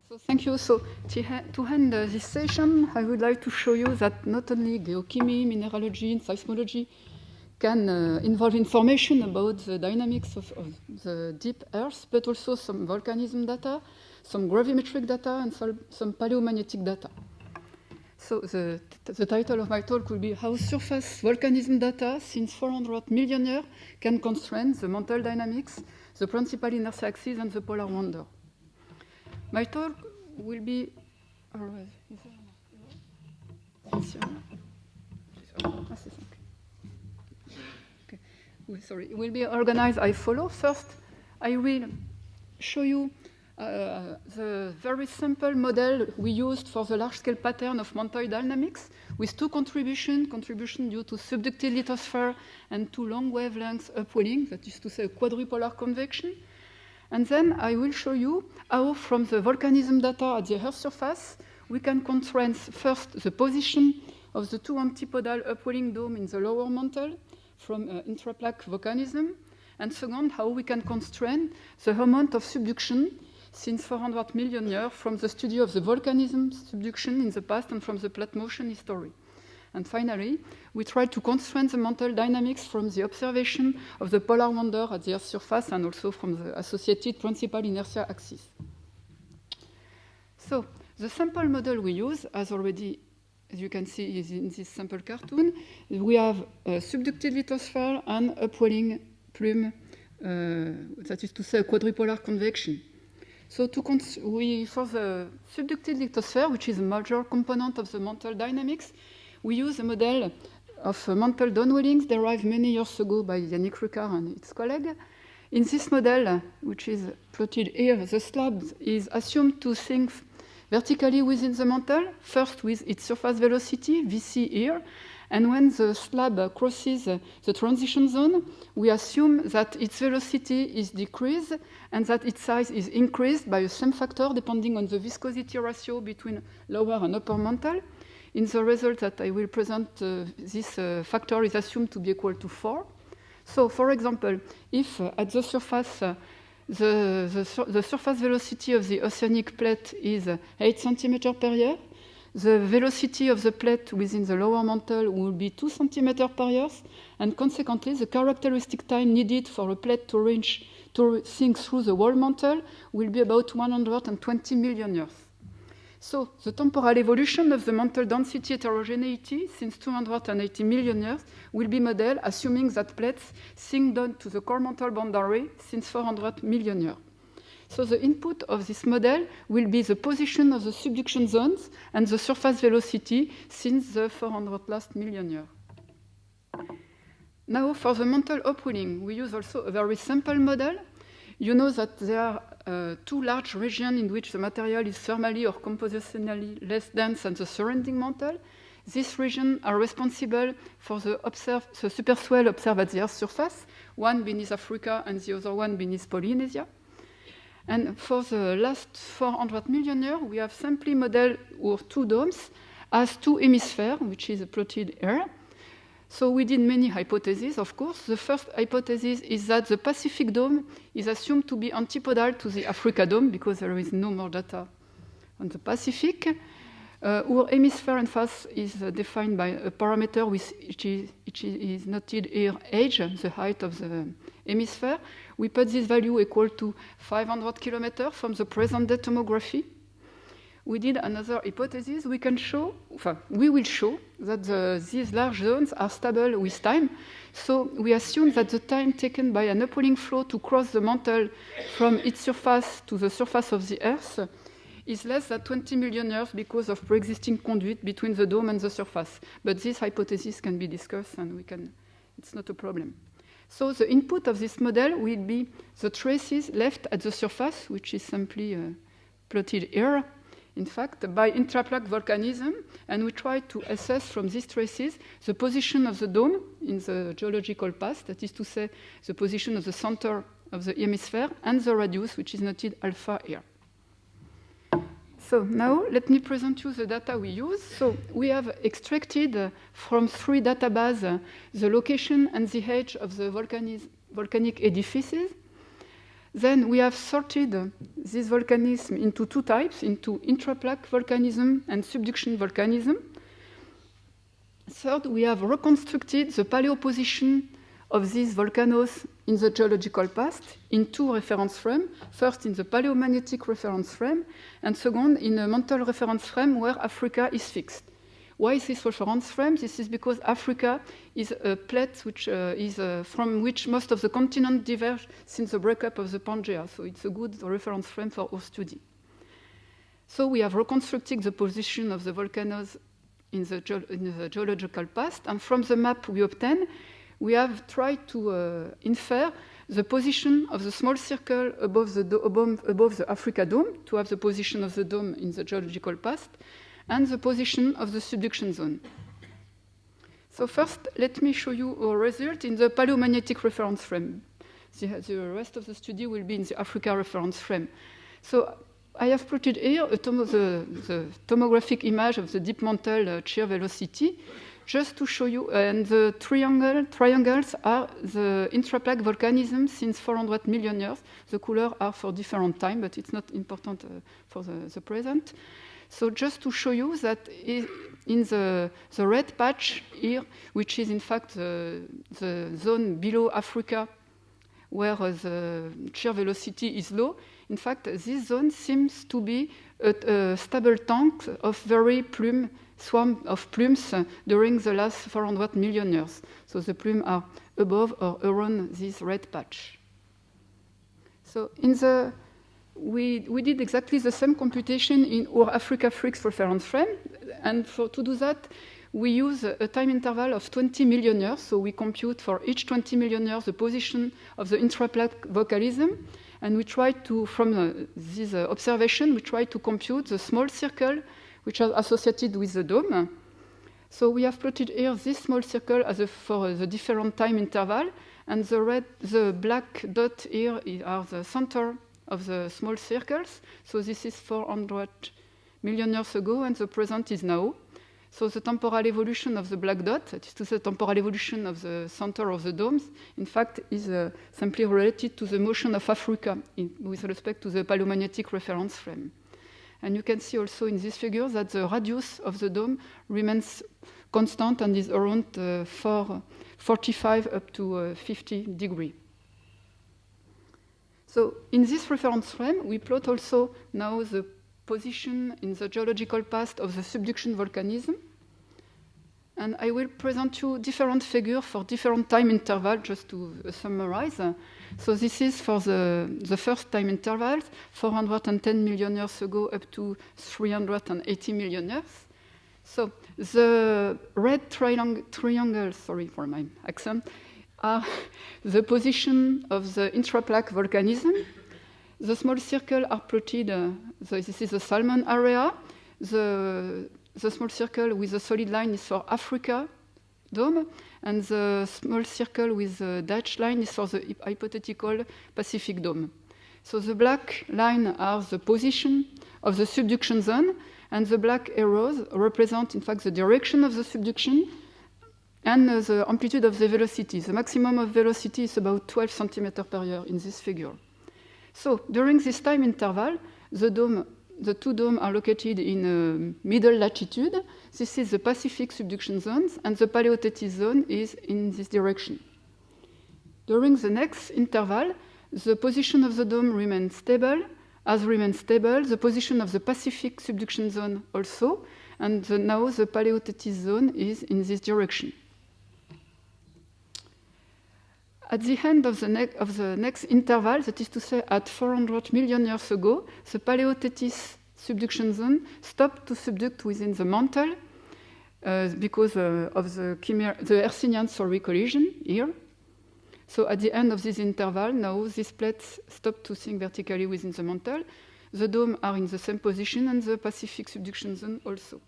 So thank you. So to end this session, I would like to show you that not only geochemistry, mineralogy, and seismology can involve information about the dynamics of the deep Earth, but also some volcanism data, some gravimetric data, and some paleomagnetic data. So the title of my talk will be How Surface Volcanism Data Since 400 Million Years Can Constrain the Mantle Dynamics, the Principal Inertia Axis, and the Polar Wonder. My talk will be will be organized as follows. First, I will show you the very simple model we used for the large-scale pattern of mantle dynamics with two contributions due to subducted lithosphere and two long wavelengths upwelling, that is to say a quadrupolar convection. And then I will show you how from the volcanism data at the Earth's surface, we can constrain first the position of the two antipodal upwelling dome in the lower mantle from intraplaque volcanism, and second, how we can constrain the amount of subduction since 400 million years from the study of the volcanism subduction in the past and from the plate motion history. And finally, we try to constrain the mantle dynamics from the observation of the polar wonder at the Earth's surface and also from the associated principal inertia axis. So the sample model we use, as you can see is in this sample cartoon, we have a subducted lithosphere and upwelling plume, that is to say a quadrupolar convection. So for the subducted lithosphere, which is a major component of the mantle dynamics, we use a model of mantle downwellings derived many years ago by Yannick Ruckart and his colleague. In this model, which is plotted here, the slab is assumed to sink vertically within the mantle, first with its surface velocity, Vc here, and when the slab crosses the transition zone, we assume that its velocity is decreased and that its size is increased by the same factor depending on the viscosity ratio between lower and upper mantle. In the result that I will present, this factor is assumed to be equal to 4. So, for example, if at the surface, the surface velocity of the oceanic plate is 8 cm per year, the velocity of the plate within the lower mantle will be 2 cm per year, and consequently, the characteristic time needed for a plate to sink through the whole mantle will be about 120 million years. So the temporal evolution of the mantle density heterogeneity since 280 million years will be modeled assuming that plates sink down to the core mantle boundary since 400 million years. So the input of this model will be the position of the subduction zones and the surface velocity since the 400 last million years. Now for the mantle upwelling, we use also a very simple model. You know that there are two large regions in which the material is thermally or compositionally less dense than the surrounding mantle. These regions are responsible for the superswell observed at the Earth's surface, one beneath Africa and the other one beneath Polynesia. And for the last 400 million years, we have simply modeled our two domes as two hemispheres, which is plotted here. So we did many hypotheses, of course. The first hypothesis is that the Pacific dome is assumed to be antipodal to the Africa dome because there is no more data on the Pacific. Our hemisphere and face is defined by a parameter which is noted here, age, the height of the hemisphere. We put this value equal to 500 kilometers from the present-day tomography. We did another hypothesis. We will show that these large zones are stable with time. So we assume that the time taken by an upwelling flow to cross the mantle from its surface to the surface of the Earth is less than 20 million years because of pre-existing conduit between the dome and the surface. But this hypothesis can be discussed and it's not a problem. So the input of this model will be the traces left at the surface, which is simply plotted here, in fact, by intraplaque volcanism, and we try to assess from these traces the position of the dome in the geological past, that is to say, the position of the center of the hemisphere, and the radius, which is noted alpha here. So now let me present you the data we use. So we have extracted from 3 databases the location and the age of the volcanic edifices. Then we have sorted this volcanism into two types, into intraplaque volcanism and subduction volcanism. Third, we have reconstructed the paleoposition of these volcanoes in the geological past in two reference frames. First, in the paleomagnetic reference frame, and second, in a mantle reference frame where Africa is fixed. Why is this reference frame? This is because Africa is a plate which from which most of the continents diverge since the breakup of the Pangea. So it's a good reference frame for our study. So we have reconstructed the position of the volcanoes in the geological past, and from the map we obtain, we have tried to infer the position of the small circle above the Africa dome, to have the position of the dome in the geological past, and the position of the subduction zone. So first, let me show you our result in the paleomagnetic reference frame. The rest of the study will be in the Africa reference frame. So I have plotted here the tomographic image of the deep mantle shear velocity, just to show you, and the triangles are the intraplaque volcanism since 400 million years. The colors are for different time, but it's not important for the present. So just to show you that in the red patch here, which is in fact the zone below Africa, where the shear velocity is low, in fact, this zone seems to be a stable tank of very swarm of plumes during the last 400 million years. So the plumes are above or around this red patch. So we did exactly the same computation in our Africa Freaks reference frame, and to do that, we use a time interval of 20 million years. So we compute for each 20 million years the position of the intraplaque volcanism, and we try to, from this observation, we try to compute the small circle which are associated with the dome. So we have plotted here this small circle for the different time interval, and the black dot here are the center of the small circles. So this is 400 million years ago, and the present is now. So the temporal evolution of the black dot, that is to say, temporal evolution of the center of the domes, in fact, is simply related to the motion of Africa with respect to the paleomagnetic reference frame. And you can see also in this figure that the radius of the dome remains constant and is around 45 up to 50 degrees. So in this reference frame, we plot also now the position in the geological past of the subduction volcanism. And I will present you different figures for different time intervals, just to summarize. So this is for the first time intervals, 410 million years ago up to 380 million years. So the red triangle, sorry for my accent, are the position of the intraplaque volcanism. The small circle are plotted, so this is the Salmon area. The small circle with the solid line is for Africa dome, and the small circle with the dashed line is for the hypothetical Pacific dome. So the black line are the position of the subduction zone, and the black arrows represent, in fact, the direction of the subduction and the amplitude of the velocity. The maximum of velocity is about 12 centimeters per year in this figure. So during this time interval, the two domes are located in a middle latitude. This is the Pacific subduction zones, and the Paleotethys zone is in this direction. During the next interval, the position of the dome remains stable. As remains stable, the position of the Pacific subduction zone also, and now the Paleotethys zone is in this direction. At the end of the next interval, that is to say at 400 million years ago, the Paleotethys subduction zone stopped to subduct within the mantle because of the Hercynian collision here. So at the end of this interval, now these plates stop to sink vertically within the mantle. The domes are in the same position, and the Pacific subduction zone also.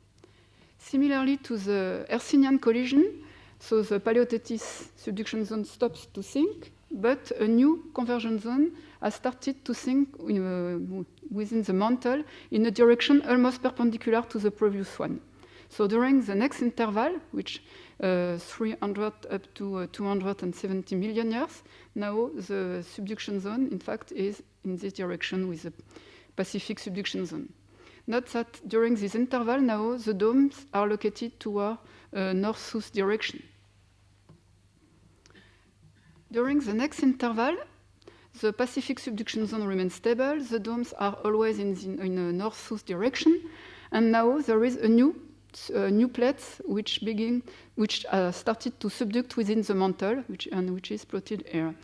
Similarly to the Hercynian collision, so the Paleotethys subduction zone stops to sink, but a new conversion zone has started to sink within the mantle in a direction almost perpendicular to the previous one. So during the next interval, which 300 up to 270 million years. Now the subduction zone, in fact, is in this direction with the Pacific subduction zone. Note that during this interval now, the domes are located toward north-south direction. During the next interval, the Pacific subduction zone remains stable. The domes are always in a north-south direction, and now there is a new plate which started to subduct within the mantle, which is plotted here.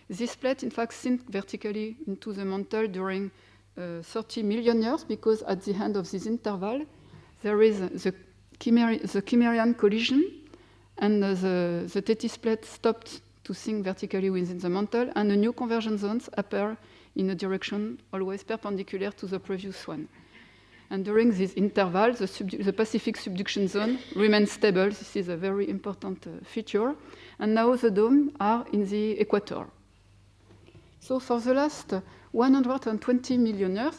This plate, in fact, sinks vertically into the mantle during 30 million years, because at the end of this interval, there is the Cimmerian collision, and the Tethys plate stopped to sink vertically within the mantle, and the new convergence zones appear in a direction always perpendicular to the previous one. And during this interval, the Pacific subduction zone remains stable. This is a very important feature. And now the domes are in the equator. So for the last 120 million years,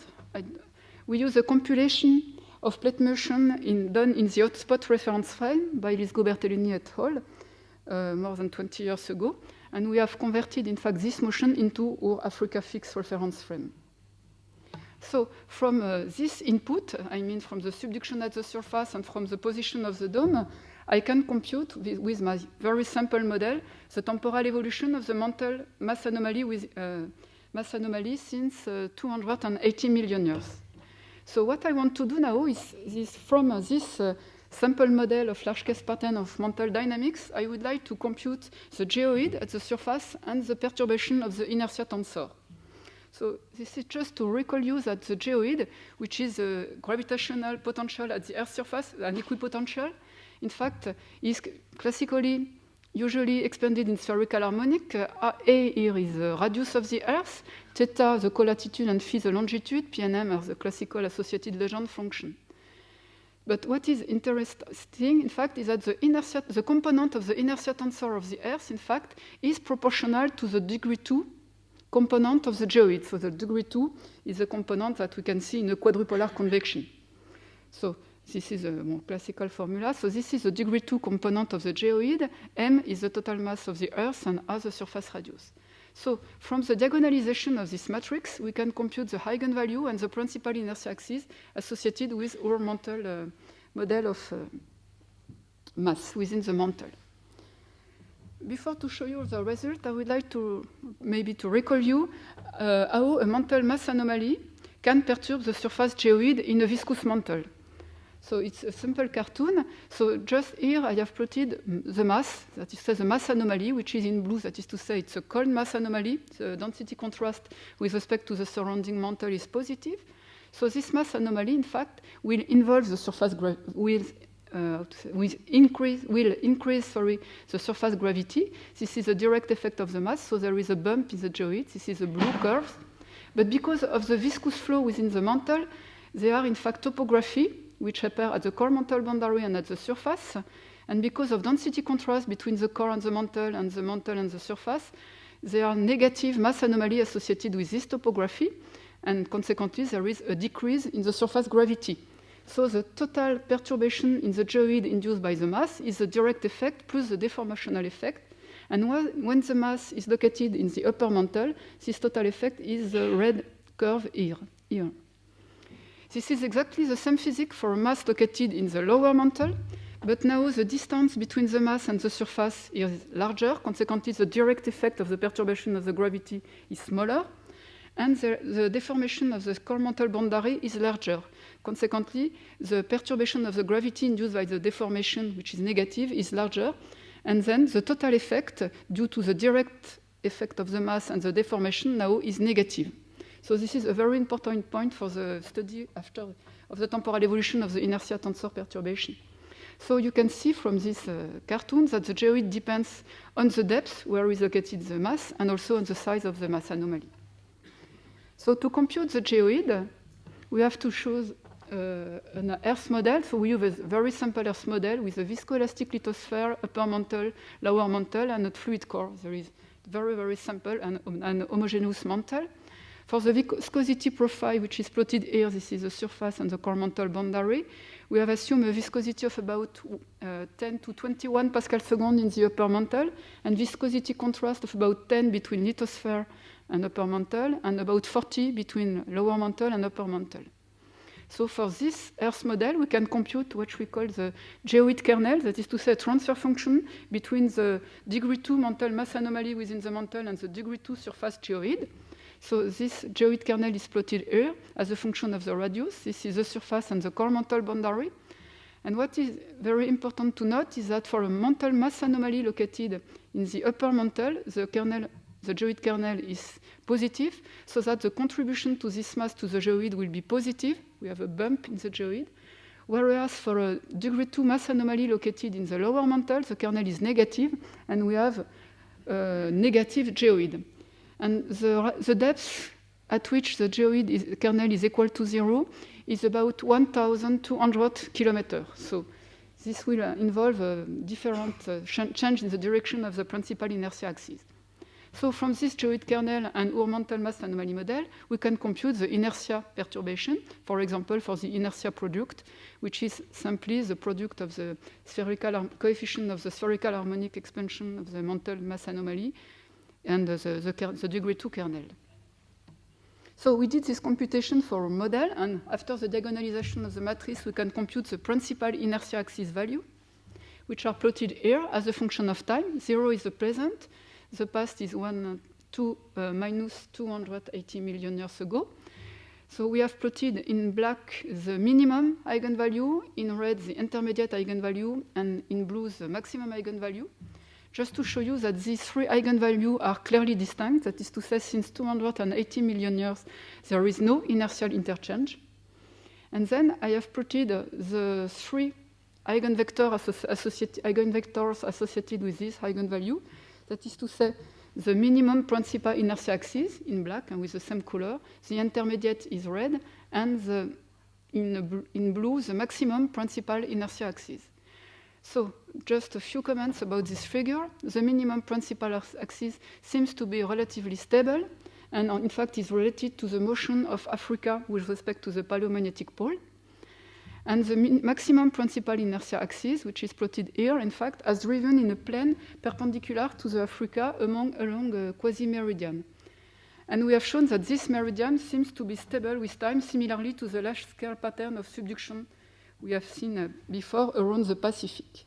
we use a compilation of plate motion done in the hotspot reference frame by Lisgo Bertellini et al. More than 20 years ago. And we have converted, in fact, this motion into our Africa fixed reference frame. So from this input, I mean from the subduction at the surface and from the position of the dome, I can compute with my very simple model the temporal evolution of the mantle mass anomaly since 280 million years. So what I want to do now is from this sample model of large case pattern of mantle dynamics, I would like to compute the geoid at the surface and the perturbation of the inertia tensor. So this is just to recall you that the geoid, which is a gravitational potential at the Earth's surface, an equipotential, in fact, is classically usually expanded in spherical harmonic. A here is the radius of the Earth, theta the colatitude, and phi the longitude, P and M are the classical associated Legendre function. But what is interesting, in fact, is that the component of the inertia tensor of the Earth, in fact, is proportional to the degree 2 component of the geoid. So the degree 2 is a component that we can see in a quadrupolar convection. So this is a more classical formula. So this is the degree 2 component of the geoid. M is the total mass of the Earth, and A the surface radius. So from the diagonalization of this matrix, we can compute the eigenvalue and the principal inertia axis associated with our mantle model of mass within the mantle. Before to show you the result, I would like to maybe to recall you how a mantle mass anomaly can perturb the surface geoid in a viscous mantle. So it's a simple cartoon. So just here I have plotted the mass, that is the mass anomaly, which is in blue, that is to say it's a cold mass anomaly. The density contrast with respect to the surrounding mantle is positive. So this mass anomaly, in fact, will involve the surface will increase the surface gravity. This is a direct effect of the mass, so there is a bump in the geoid. This is a blue curve. But because of the viscous flow within the mantle, there are in fact topography which appear at the core mantle boundary and at the surface. And because of density contrast between the core and the mantle and the surface, there are negative mass anomaly associated with this topography, and consequently there is a decrease in the surface gravity. So the total perturbation in the geoid induced by the mass is the direct effect plus the deformational effect. And when the mass is located in the upper mantle, this total effect is the red curve here. This is exactly the same physics for a mass located in the lower mantle, but now the distance between the mass and the surface is larger. Consequently, the direct effect of the perturbation of the gravity is smaller, and the deformation of the core mantle boundary is larger. Consequently, the perturbation of the gravity induced by the deformation, which is negative, is larger, and then the total effect due to the direct effect of the mass and the deformation now is negative. So this is a very important point for the study of the temporal evolution of the inertia tensor perturbation. So you can see from this cartoon that the geoid depends on the depth where is located the mass and also on the size of the mass anomaly. So to compute the geoid, we have to choose an Earth model. So we use a very simple Earth model with a viscoelastic lithosphere, upper mantle, lower mantle, and a fluid core. There is very, very simple and homogeneous mantle. For the viscosity profile, which is plotted here, this is the surface and the core mantle boundary, we have assumed a viscosity of about 10 to 21 Pascal second in the upper mantle, and viscosity contrast of about 10 between lithosphere and upper mantle, and about 40 between lower mantle and upper mantle. So for this Earth model, we can compute what we call the geoid kernel, that is to say a transfer function between the degree 2 mantle mass anomaly within the mantle and the degree 2 surface geoid. So this geoid kernel is plotted here as a function of the radius. This is the surface and the core mantle boundary. And what is very important to note is that for a mantle mass anomaly located in the upper mantle, the geoid kernel is positive, so that the contribution to this mass to the geoid will be positive. We have a bump in the geoid. Whereas for a degree 2 mass anomaly located in the lower mantle, the kernel is negative, and we have a negative geoid. And the depth at which the geoid kernel is equal to 0 is about 1,200 kilometers. So this will involve a different change in the direction of the principal inertia axis. So from this geoid kernel and our mantle mass anomaly model, we can compute the inertia perturbation, for example, for the inertia product, which is simply the product of the spherical coefficient of the spherical harmonic expansion of the mantle mass anomaly and the degree 2 kernel. So we did this computation for a model, and after the diagonalization of the matrix, we can compute the principal inertia axis value, which are plotted here as a function of time. 0 is the present. The past is minus 280 million years ago. So we have plotted in black the minimum eigenvalue, in red the intermediate eigenvalue, and in blue the maximum eigenvalue, just to show you that these three eigenvalues are clearly distinct. That is to say, since 280 million years, there is no inertial interchange. And then I have plotted the three eigenvectors associated with this eigenvalue. That is to say, the minimum principal inertia axis in black and with the same color, the intermediate is red, and in blue, the maximum principal inertia axis. So just a few comments about this figure. The minimum principal axis seems to be relatively stable, and in fact is related to the motion of Africa with respect to the paleomagnetic pole. And the maximum principal inertia axis, which is plotted here, in fact, has driven in a plane perpendicular to the Africa along a quasi-meridian. And we have shown that this meridian seems to be stable with time, similarly to the large-scale pattern of subduction we have seen before around the Pacific.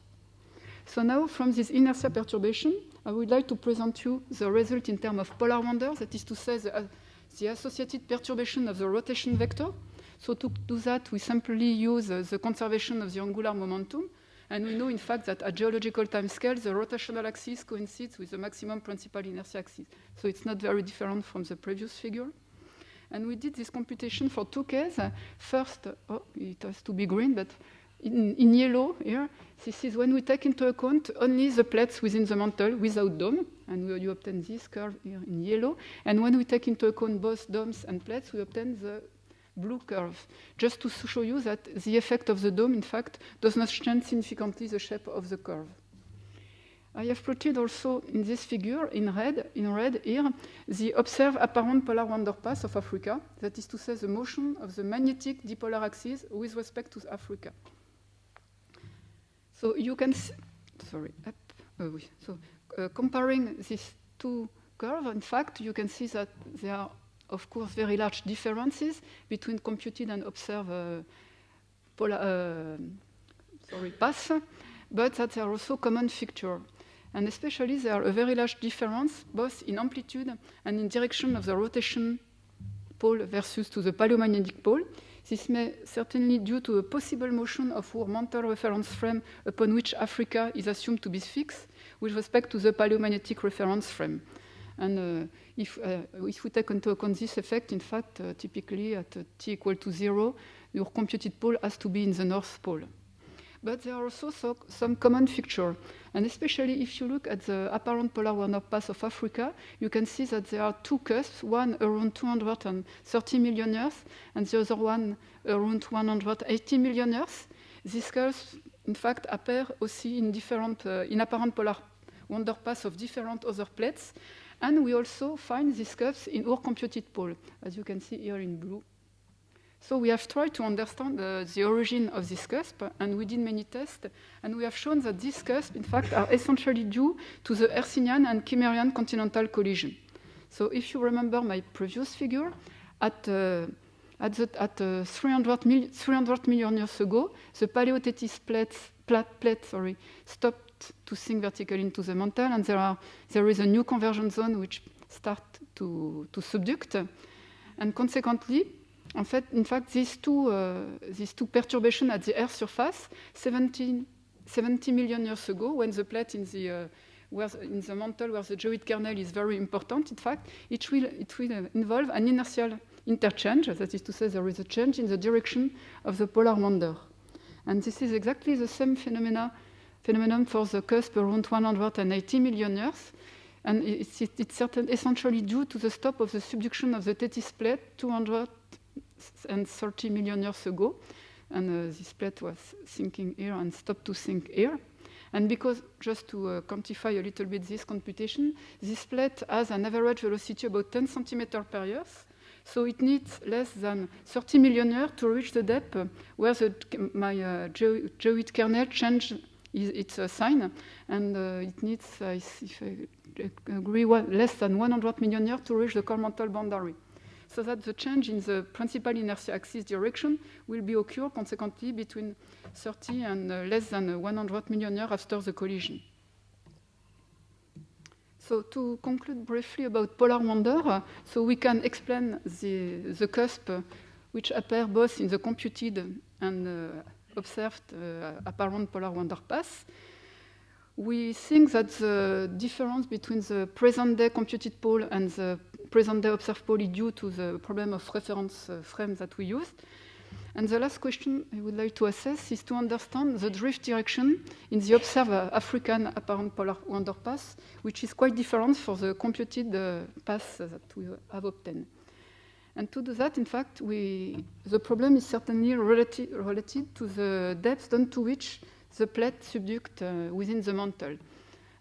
So now, from this inertia perturbation, I would like to present you the result in terms of polar wonders, that is to say the associated perturbation of the rotation vector. So to do that, we simply use the conservation of the angular momentum. And we know, in fact, that at geological time scale, the rotational axis coincides with the maximum principal inertia axis. So it's not very different from the previous figure. And we did this computation for two cases. First, it has to be green, but in yellow here, this is when we take into account only the plates within the mantle without dome, and you obtain this curve here in yellow. And when we take into account both domes and plates, we obtain the blue curve, just to show you that the effect of the dome, in fact, does not change significantly the shape of the curve. I have plotted also in this figure, in red here, the observed apparent polar wander path of Africa, that is to say the motion of the magnetic dipolar axis with respect to Africa. So you can see, comparing these two curves, in fact, you can see that there are, of course, very large differences between computed and observed paths, but that there are also common features. And especially, there are a very large difference, both in amplitude and in direction of the rotation pole versus to the paleomagnetic pole. This may certainly due to a possible motion of our mantle reference frame upon which Africa is assumed to be fixed with respect to the paleomagnetic reference frame. And if we take into account this effect, in fact, typically at t equal to 0, your computed pole has to be in the North Pole. But there are also some common features. And especially if you look at the apparent polar wander path of Africa, you can see that there are two cusps, one around 230 million years, and the other one around 180 million years. These curves, in fact, appear also in apparent polar wander paths of different other plates. And we also find these cusps in our computed pole, as you can see here in blue. So we have tried to understand the origin of this cusp, and we did many tests, and we have shown that these cusps, in fact, are essentially due to the Hercynian and Cimmerian continental collision. So if you remember my previous figure, at 300 million years ago, the Paleotethys plate stopped to sink vertically into the mantle, and there is a new convergence zone which starts to subduct, and consequently, in fact, these two perturbations at the Earth's surface, 70 million years ago, when the plate in the mantle where the geoid kernel is very important, in fact, it will involve an inertial interchange. That is to say, there is a change in the direction of the polar wander. And this is exactly the same phenomenon for the cusp around 180 million years. And it's essentially due to the stop of the subduction of the Tethys plate 230 million years ago. And this plate was sinking here and stopped to sink here. And because, just to quantify a little bit this computation, this plate has an average velocity about 10 centimeters per year. So it needs less than 30 million years to reach the depth where my geoid kernel changed its sign. And it needs, if I agree, less than 100 million years to reach the core mantle boundary. So that the change in the principal inertia axis direction will be occur consequently between 30 and less than 100 million years after the collision. So to conclude briefly about polar wander, so we can explain the cusp which appear both in the computed and observed apparent polar wander path. We think that the difference between the present-day computed pole and the present-day observed pole is due to the problem of reference frame that we used. And the last question I would like to assess is to understand the drift direction in the observed African apparent polar wander path, which is quite different for the computed path that we have obtained. And to do that, in fact, the problem is certainly related to the depth down to which the plate subduct within the mantle.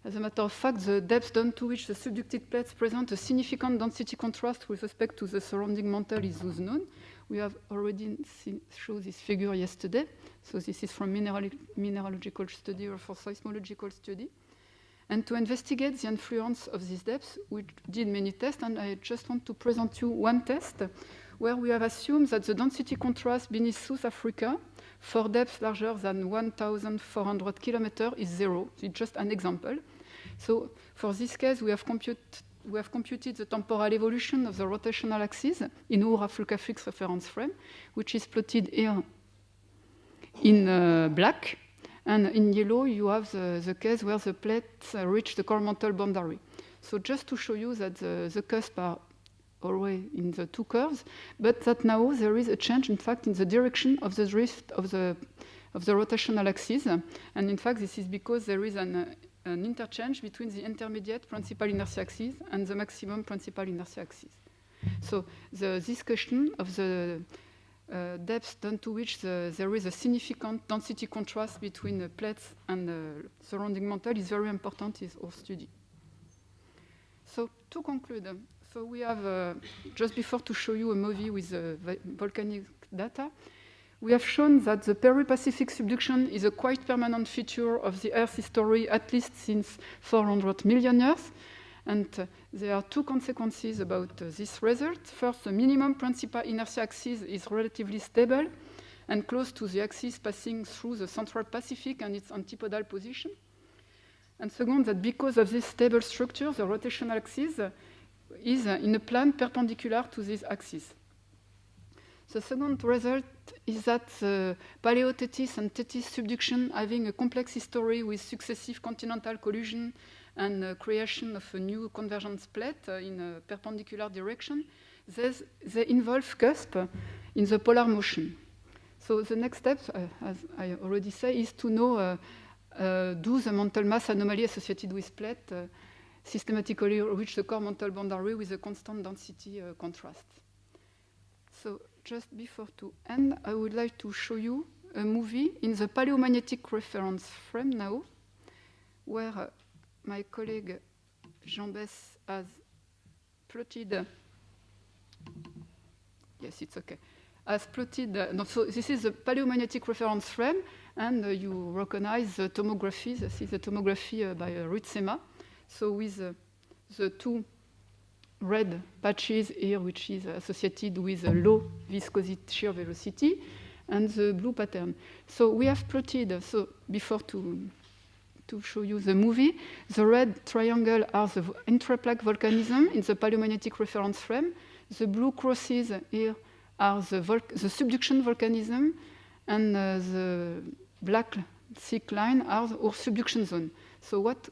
As a matter of fact, the depth down to which the subducted plates present a significant density contrast with respect to the surrounding mantle is thus known. We have already shown this figure yesterday. So this is from mineralogical study or for seismological study. And to investigate the influence of these depths, we did many tests, and I just want to present you one test where we have assumed that the density contrast beneath South Africa for depths larger than 1,400 kilometers is zero. It's just an example. So for this case, we have computed the temporal evolution of the rotational axis in our Africa fixed reference frame, which is plotted here in black. And in yellow, you have the case where the plates reach the core mantle boundary. So just to show you that the cusps are always in the two curves, but that now there is a change, in fact, in the direction of the drift of the rotational axis. And in fact, this is because there is an interchange between the intermediate principal inertia axis and the maximum principal inertia axis. So this question of the depth down to which there is a significant density contrast between the plates and the surrounding mantle is very important in our study. So to conclude, so we have, just before to show you a movie with volcanic data, we have shown that the Peri-Pacific subduction is a quite permanent feature of the Earth's history, at least since 400 million years. And there are two consequences about this result. First, the minimum principal inertia axis is relatively stable and close to the axis passing through the Central Pacific and its antipodal position. And second, that because of this stable structure, the rotational axis is in a plane perpendicular to this axis. The second result is that Paleotethys and Tethys subduction having a complex history with successive continental collision and creation of a new convergence plate in a perpendicular direction, they involve cusp in the polar motion. So the next step, as I already said, is to know do the mantle mass anomaly associated with plate systematically reach the core mantle boundary with a constant density contrast. So just before to end, I would like to show you a movie in the paleomagnetic reference frame now, where my colleague Jean Bess has plotted. Yes, it's okay. As plotted. So this is the paleomagnetic reference frame, and you recognize the tomography. This is the tomography by Ritsema. So with the two red patches here, which is associated with a low viscosity shear velocity, and the blue pattern. So we have plotted, so before to show you the movie, the red triangle are the intraplaque volcanism in the paleomagnetic reference frame. The blue crosses here are the subduction volcanism, and the black thick line are our subduction zone. So what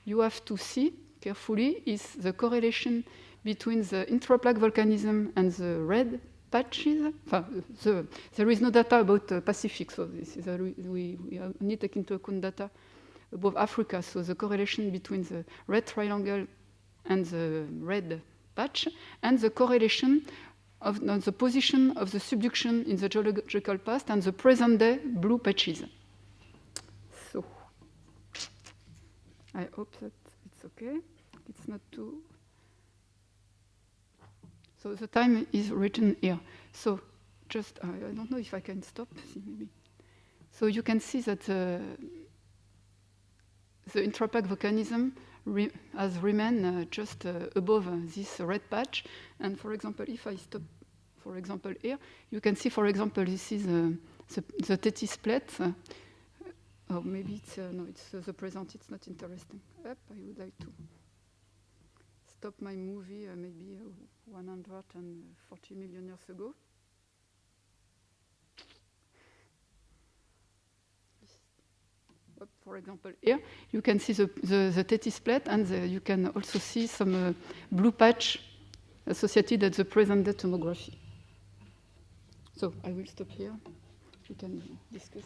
you have to see carefully is the correlation between the intraplaque volcanism and the red patches. There is no data about Pacific, so this is we only take into account data above Africa. So the correlation between the red triangle and the red patch, and the correlation of the position of the subduction in the geological past and the present day blue patches. So I hope that it's okay. It's not too. So the time is written here. So just, I don't know if I can stop. See, maybe. So you can see that the intraplaque volcanism has remained just above this red patch. And for example, if I stop, for example, here, you can see, for example, this is the Tethys plate. Oh, maybe it's, no, it's the present, it's not interesting. Up, I would like to stop my movie maybe 140 million years ago. For example, here you can see the Tethys plate, and you can also see some blue patch associated at the present day tomography. So I will stop here. We can discuss.